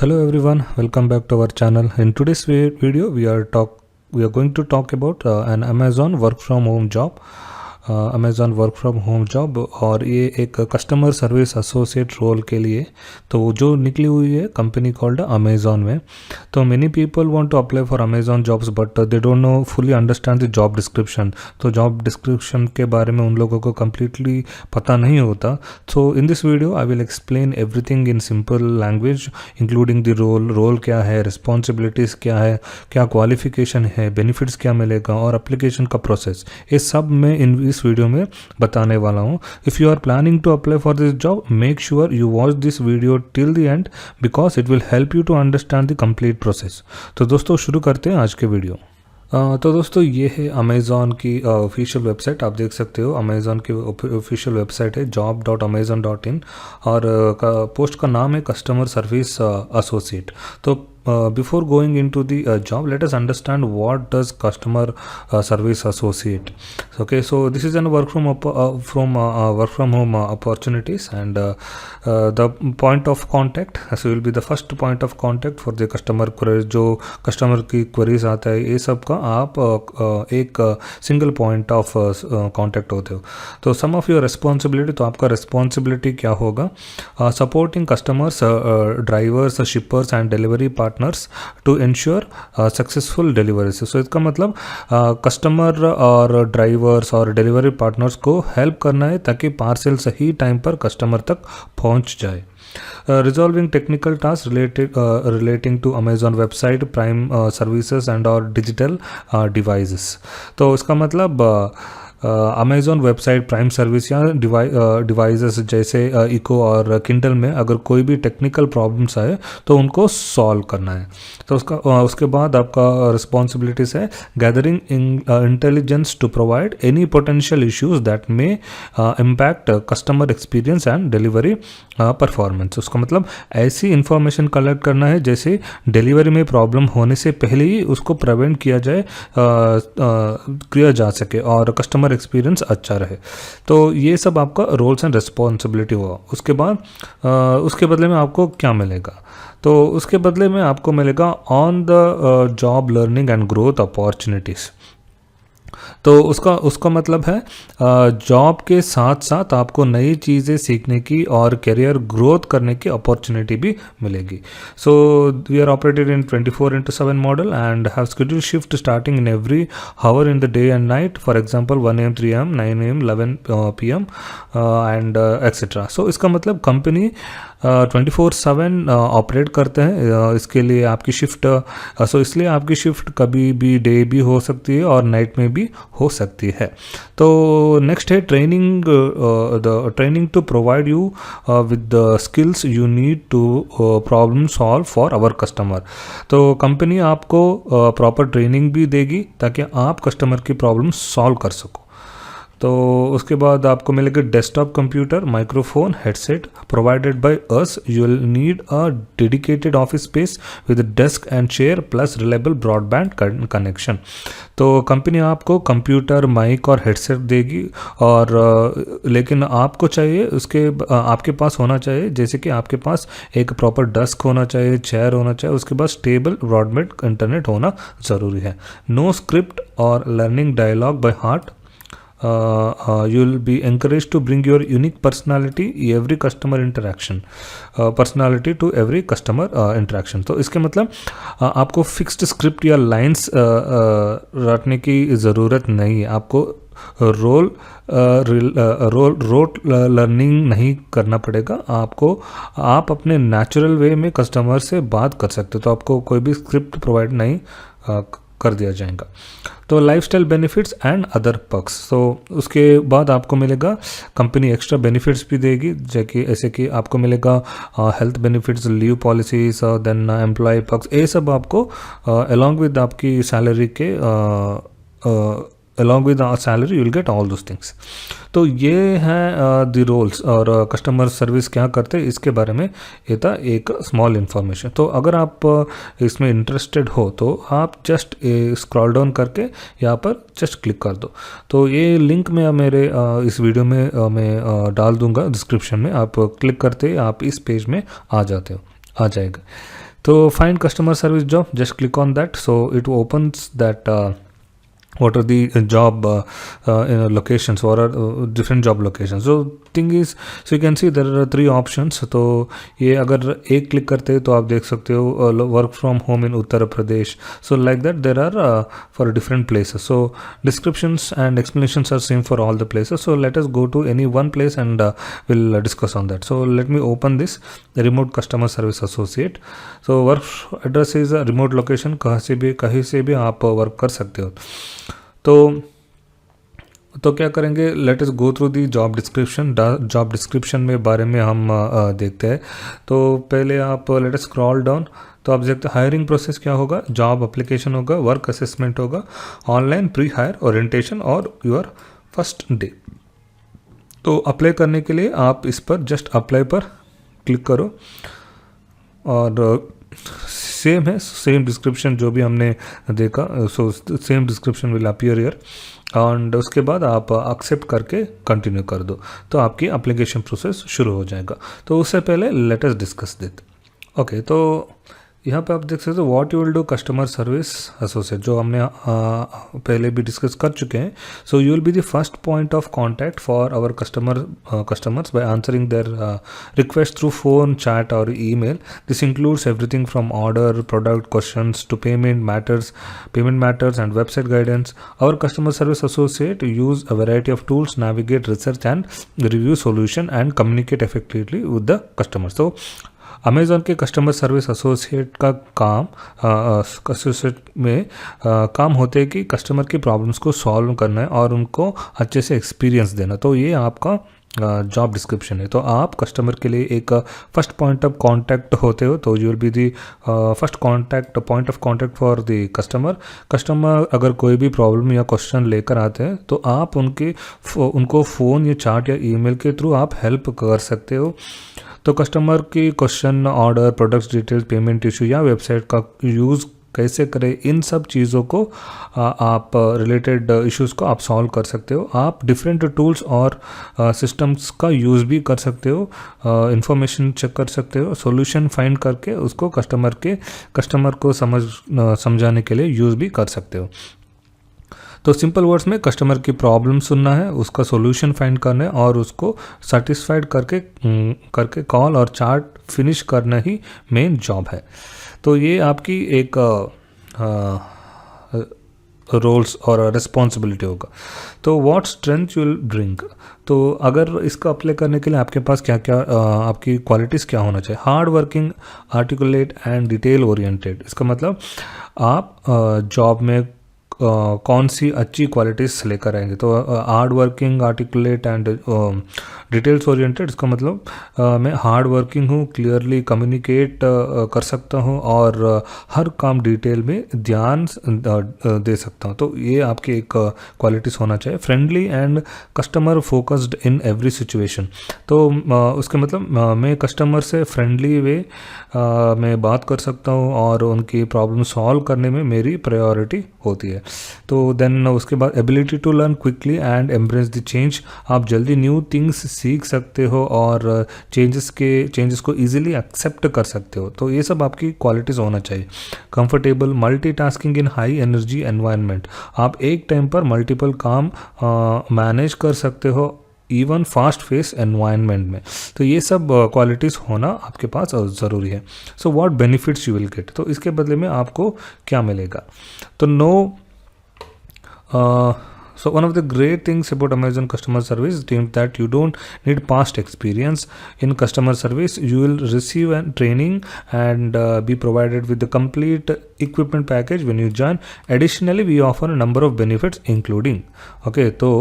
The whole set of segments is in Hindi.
Hello everyone, welcome back to our channel. In today's video, we are going to talk about an Amazon work from home job. Amazon work from home job और ये एक कस्टमर सर्विस एसोसिएट रोल के लिए तो जो निकली हुई है कंपनी कॉल्ड अमेज़ॉन में. तो many people want to apply for Amazon jobs but they don't know fully understand the job description. तो जॉब डिस्क्रिप्शन के बारे में उन लोगों को कम्प्लीटली पता नहीं होता. So in this video I will explain everything in simple language including the role क्या है, रिस्पॉन्सिबिलिटीज़ क्या है, क्या क्वालिफिकेशन है, बेनिफिट्स क्या मिलेगा और एप्लीकेशन का प्रोसेस, ये सब मैं इस वीडियो में बताने वाला हूँ. If you are planning to apply for this job, make sure you watch this video till the end because it will help you to understand the complete process. तो दोस्तों शुरू करते हैं आज के वीडियो. तो दोस्तों ये है अमेज़ॉन की ऑफिशियल वेबसाइट. आप देख सकते हो अमेज़ॉन की ऑफिशियल वेबसाइट है job.amazon.in और पोस्ट का नाम है कस्टमर सर्विस एसोसिएट. तो before going into the job, let us understand what does customer service associate. Okay, so this is an work from home opportunities and the point of contact, so will be the first point of contact for the customer queries. जो कस्टमर की क्वेरीज आता है ये सब का आप एक सिंगल पॉइंट ऑफ कॉन्टैक्ट होते हो. तो सम ऑफ योर रिस्पॉन्सिबिलिटी, तो आपका रिस्पॉन्सिबिलिटी क्या होगा? Supporting customers, drivers, shippers and delivery partners to ensure successful delivery. So इसका मतलब कस्टमर और ड्राइवर्स और डिलीवरी पार्टनर्स को हेल्प करना है ताकि पार्सल सही टाइम पर कस्टमर तक पहुंच जाए. Resolving technical tasks relating to Amazon website, Prime services and or digital devices. तो इसका मतलब अमेज़ॉन वेबसाइट, प्राइम सर्विस या डिवाइसेस जैसे इको और किंडल में अगर कोई भी टेक्निकल प्रॉब्लम्स आए तो उनको सॉल्व करना है. तो उसके बाद आपका रिस्पॉन्सिबिलिटीज़ है gathering intelligence to provide any potential issues that may impact customer experience and delivery performance. उसका मतलब ऐसी इंफॉर्मेशन कलेक्ट करना है जैसे डिलीवरी में प्रॉब्लम होने से पहले ही उसको प्रिवेंट किया जा सके और कस्टमर एक्सपीरियंस अच्छा रहे. तो ये सब आपका रोल्स एंड रिस्पॉन्सिबिलिटी हुआ. उसके बाद उसके बदले में आपको क्या मिलेगा? तो उसके बदले में आपको मिलेगा on the job learning and growth opportunities. तो उसका मतलब है जॉब के साथ साथ आपको नई चीज़ें सीखने की और करियर ग्रोथ करने की अपॉर्चुनिटी भी मिलेगी. So we are operated in 24/7 model and have schedule shift starting in every hour in the day and night. For example 1 AM, 3 AM, 9 AM, 11 PM एंड एक्सेट्रा. सो इसका मतलब कंपनी 24/7 ऑपरेट करते हैं. इसके लिए आपकी शिफ्ट इसलिए आपकी शिफ्ट कभी भी डे भी हो सकती है और नाइट में भी हो सकती है. तो नेक्स्ट है training to provide you with the skills you need to problem solve for our customer. तो कंपनी आपको प्रॉपर ट्रेनिंग भी देगी ताकि आप कस्टमर की प्रॉब्लम सॉल्व कर सको. तो उसके बाद आपको मिलेगा desktop computer, microphone, headset provided by us. You will need a dedicated office space with desk and chair plus reliable broadband connection. तो कंपनी आपको कंप्यूटर, माइक और हेडसेट देगी और लेकिन आपको चाहिए आपके पास होना चाहिए जैसे कि आपके पास एक प्रॉपर डेस्क होना चाहिए, चेयर होना चाहिए, उसके बाद स्टेबल ब्रॉडबैंड इंटरनेट होना ज़रूरी है. नो स्क्रिप्ट और learning dialogue by heart. You will be encouraged to bring your unique personality to every customer interaction. तो इसके मतलब आपको फिक्स्ड स्क्रिप्ट या लाइंस रटने की ज़रूरत नहीं है. आपको रोल लर्निंग नहीं करना पड़ेगा. आप अपने नेचुरल वे में कस्टमर से बात कर सकते हो. तो आपको कोई भी स्क्रिप्ट प्रोवाइड नहीं कर दिया जाएगा. तो lifestyle benefits and other perks. तो उसके बाद आपको मिलेगा कंपनी एक्स्ट्रा बेनिफिट्स भी देगी जैसे कि आपको मिलेगा health benefits, leave policies, then employ perks. ये सब आपको अलॉन्ग विद आपकी सैलरी के along with our salary you will get all those things. तो ये है द रोल्स और कस्टमर सर्विस क्या करते हैं इसके बारे में ये था एक स्मॉल इन्फॉर्मेशन. तो अगर आप इसमें इंटरेस्टेड हो तो आप जस्ट स्क्रॉल डाउन करके यहाँ पर जस्ट क्लिक कर दो. तो ये लिंक मैं मेरे इस वीडियो में मैं डाल दूंगा डिस्क्रिप्शन में. आप क्लिक करते आप इस पेज में आ जाएगा. तो find customer service job, just click on that, so it opens that what are the job locations, what are different job locations. So thing is, so you can see there are 3 options. तो ये अगर एक क्लिक करते हैं तो आप देख सकते हो work from home in Uttar Pradesh. So like that there are for different places. So descriptions and explanations are same for all the places. So let us go to any one place and we'll discuss on that. So let me open this remote customer service associate. So work address is a remote location, कहीं से भी आप वर्क कर सकते हो. तो क्या करेंगे, let us go through the job description. Job description में बारे में हम देखते हैं. तो पहले आप लेट अस स्क्रॉल डाउन. तो आप देखते हैं हायरिंग प्रोसेस क्या होगा, जॉब एप्लीकेशन होगा, वर्क असेसमेंट होगा, ऑनलाइन प्री हायर ओरिएंटेशन और योर फर्स्ट डे. तो अप्लाई करने के लिए आप इस पर जस्ट अप्लाई पर क्लिक करो और सेम है, सेम डिस्क्रिप्शन जो भी हमने देखा. So same description will appear here and उसके बाद आप एक्सेप्ट करके कंटिन्यू कर दो तो आपकी एप्लीकेशन प्रोसेस शुरू हो जाएगा. तो उससे पहले let us discuss that. Okay, तो यहाँ पे आप देख सकते हो what you will do customer service associate, जो हमने पहले भी डिस्कस कर चुके हैं. So you will be the first point of contact for our customers by answering their request through phone, chat और email. This includes everything from order, product questions to payment matters and website guidance. Our customer service associate use a variety of tools, navigate, research and review solution and communicate effectively with the customers. तो अमेज़ॉन के कस्टमर सर्विस एसोसिएट का काम काम होते हैं कि कस्टमर की प्रॉब्लम्स को सॉल्व करना है और उनको अच्छे से एक्सपीरियंस देना. तो ये आपका जॉब डिस्क्रिप्शन है. तो आप कस्टमर के लिए एक फर्स्ट पॉइंट ऑफ कांटेक्ट होते हो. तो you will be the first point of contact for the customer. अगर कोई भी प्रॉब्लम या क्वेश्चन लेकर आते हैं तो आप उनको फ़ोन या चैट या ईमेल के थ्रू आप हेल्प कर सकते हो. तो कस्टमर की question, order, products details, payment issue या वेबसाइट का यूज़ कैसे करें, इन सब चीज़ों को आप रिलेटेड इश्यूज़ को आप सॉल्व कर सकते हो. आप डिफरेंट टूल्स और सिस्टम्स का यूज़ भी कर सकते हो, इंफॉर्मेशन चेक कर सकते हो, सॉल्यूशन फाइंड करके उसको कस्टमर को समझाने के लिए यूज़ भी कर सकते हो. तो सिंपल वर्ड्स में कस्टमर की प्रॉब्लम सुनना है, उसका सॉल्यूशन फाइंड करना है और उसको सेटिस्फाइड करके कॉल और चार्ट फिनिश करना ही मेन जॉब है. तो ये आपकी एक रोल्स और रिस्पॉन्सिबिलिटी होगा. तो what strength you will bring. तो अगर इसको अप्लाई करने के लिए आपके पास क्या क्या आपकी क्वालिटीज़ क्या होना चाहिए. Hard working, articulate and detail oriented. इसका मतलब आप जॉब में कौन सी अच्छी क्वालिटीज़ लेकर आएंगे. तो hard working, articulate and details oriented. इसका मतलब मैं हार्ड वर्किंग हूँ, क्लियरली कम्युनिकेट कर सकता हूँ और हर काम डिटेल में ध्यान दे सकता हूँ. तो ये आपकी एक क्वालिटीज़ होना चाहिए. Friendly and customer focused in every situation. तो उसके मतलब मैं कस्टमर से फ्रेंडली वे मैं बात कर सकता हूँ और उनकी प्रॉब्लम सॉल्व करने में मेरी प्रायोरिटी होती है. तो देन उसके बाद ability to learn quickly and embrace the change. आप जल्दी न्यू थिंग्स सीख सकते हो और चेंजेस को इजीली एक्सेप्ट कर सकते हो. तो ये सब आपकी क्वालिटीज़ होना चाहिए. कंफर्टेबल, मल्टीटास्किंग इन हाई एनर्जी एनवायरनमेंट. आप एक टाइम पर मल्टीपल काम मैनेज कर सकते हो इवन फास्ट फेस एनवायरनमेंट में. तो ये सब क्वालिटीज़ होना आपके पास ज़रूरी है. So what benefits you will get. तो इसके बदले में आपको क्या मिलेगा. तो so one of the great things about Amazon customer service is that you don't need past experience in customer service. You will receive a training and be provided with the complete equipment package when you join. Additionally, we offer a number of benefits including तो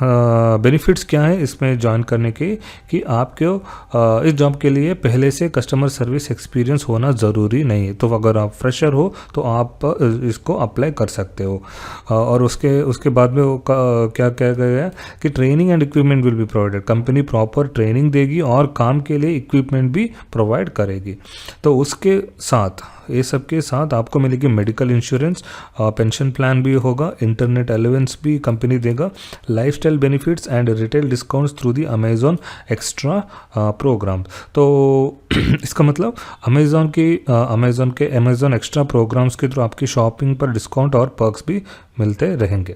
बेनिफिट्स क्या है इसमें ज्वाइन करने के कि आपको इस जॉब के लिए पहले से कस्टमर सर्विस एक्सपीरियंस होना ज़रूरी नहीं है. तो अगर आप फ्रेशर हो तो आप इसको अप्लाई कर सकते हो. और उसके बाद में क्या कहा गया है कि training and equipment will be provided. Company proper training देगी और काम के लिए इक्विपमेंट भी प्रोवाइड करेगी. तो उसके साथ ये सब के साथ आपको मिलेगी मेडिकल इंश्योरेंस, पेंशन प्लान भी होगा, इंटरनेट अलाउंस भी कंपनी देगा, lifestyle benefits and retail discounts through the Amazon extra program. तो इसका मतलब अमेजॉन एक्स्ट्रा प्रोग्राम्स के थ्रू आपकी शॉपिंग पर डिस्काउंट और पर्क्स भी मिलते रहेंगे।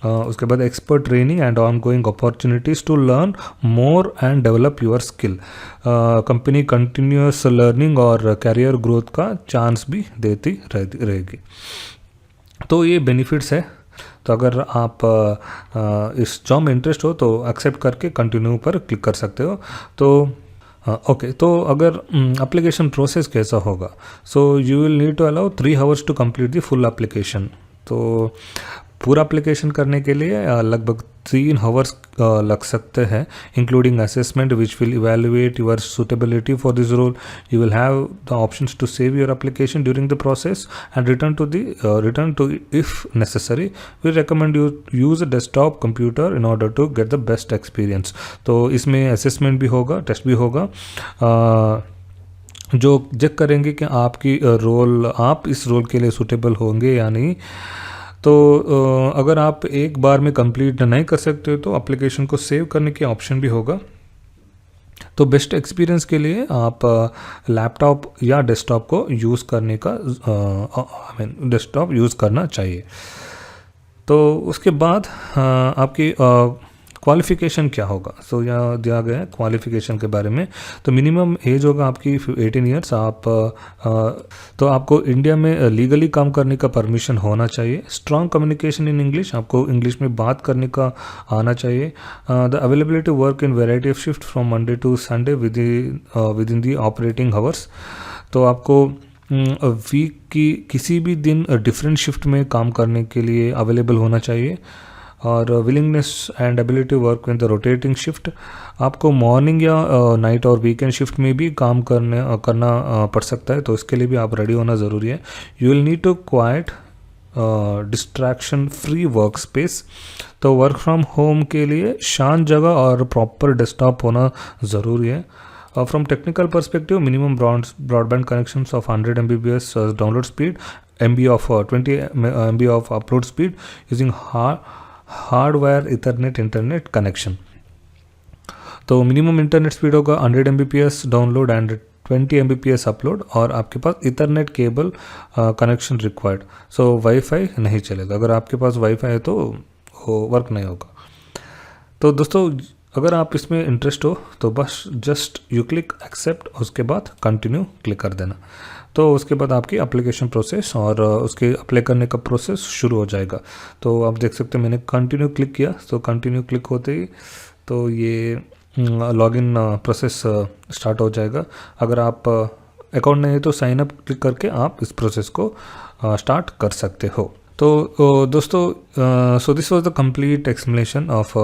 उसके बाद expert training and ongoing opportunities to learn more and develop your skill. Company continuous learning और कैरियर ग्रोथ का चांस भी देती रहेगी। तो ये बेनिफिट्स है। तो अगर आप इस जॉब में इंटरेस्ट हो तो एक्सेप्ट करके कंटिन्यू पर क्लिक कर सकते हो। तो ओके, तो अगर एप्लीकेशन प्रोसेस कैसा होगा, so you will need to allow 3 hours to complete the full application. तो पूरा एप्लीकेशन करने के लिए लगभग 3 hours लग सकते हैं, including assessment which will evaluate your suitability for this role. You will have the options to save your application during the process and return to if necessary. We recommend you use a desktop computer in order to get the best experience. तो इसमें असेसमेंट भी होगा, टेस्ट भी होगा, जो चेक करेंगे कि आपकी आप इस रोल के लिए सूटेबल होंगे या नहीं। तो अगर आप एक बार में कंप्लीट नहीं कर सकते हो तो एप्लीकेशन को सेव करने की ऑप्शन भी होगा। तो बेस्ट एक्सपीरियंस के लिए आप लैपटॉप या डेस्कटॉप को यूज़ करने का डेस्कटॉप यूज़ करना चाहिए। तो उसके बाद आपकी क्वालिफ़िकेशन क्या होगा, सो यहाँ दिया गया है क्वालिफ़िकेशन के बारे में। तो मिनिमम एज होगा आपकी 18 ईयर्स। तो आपको इंडिया में लीगली काम करने का परमिशन होना चाहिए। स्ट्रॉन्ग कम्युनिकेशन इन इंग्लिश, आपको इंग्लिश में बात करने का आना चाहिए। The availability work in variety of shift from Monday to Sunday with in the operating hours. तो आपको वीक की किसी भी दिन डिफरेंट शिफ्ट में काम करने के लिए अवेलेबल होना चाहिए। और willingness and ability work in the rotating shift, आपको मॉर्निंग या नाइट और वीकेंड शिफ्ट में भी काम करना पड़ सकता है, तो इसके लिए भी आप रेडी होना ज़रूरी है। You will need to quiet distraction free work space. तो वर्क फ्रॉम होम के लिए शांत जगह और प्रॉपर डेस्कटॉप होना ज़रूरी है। From technical perspective, minimum broadband connections of 100 Mbps download speed, 20 MB of upload speed using hardwire Ethernet internet connection. तो मिनिमम इंटरनेट स्पीड होगा 100 Mbps download and 20 Mbps upload, और आपके पास इथरनेट केबल कनेक्शन रिक्वायर्ड। सो वाईफाई नहीं चलेगा। अगर आपके पास वाईफाई है तो वो वर्क नहीं होगा। तो दोस्तों, अगर आप इसमें इंटरेस्ट हो तो बस जस्ट यू क्लिक एक्सेप्ट, उसके बाद कंटिन्यू क्लिक कर देना। तो उसके बाद आपकी एप्लीकेशन प्रोसेस और उसके अप्लाई करने का प्रोसेस शुरू हो जाएगा। तो आप देख सकते हैं मैंने कंटिन्यू क्लिक किया, तो कंटिन्यू क्लिक होते ही तो ये लॉगिन प्रोसेस स्टार्ट हो जाएगा। अगर आप अकाउंट नहीं है तो साइन अप क्लिक करके आप इस प्रोसेस को स्टार्ट कर सकते हो। तो दोस्तों, so this was the complete explanation of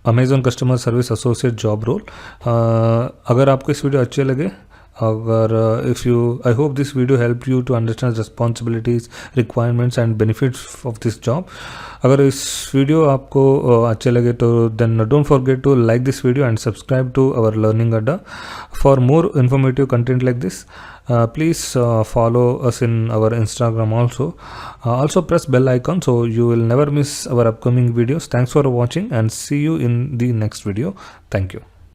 Amazon customer service associate job role. अगर आपको इस वीडियो अच्छे लगे, I hope this video helped you to understand responsibilities, requirements and benefits of this job. अगर इस वीडियो आपको अच्छे लगे तो then don't forget to like this video and subscribe to our Learning Adda for more informative content like this. Please follow us in our Instagram also. Also press bell icon so you will never miss our upcoming videos. Thanks for watching and see you in the next video. Thank you.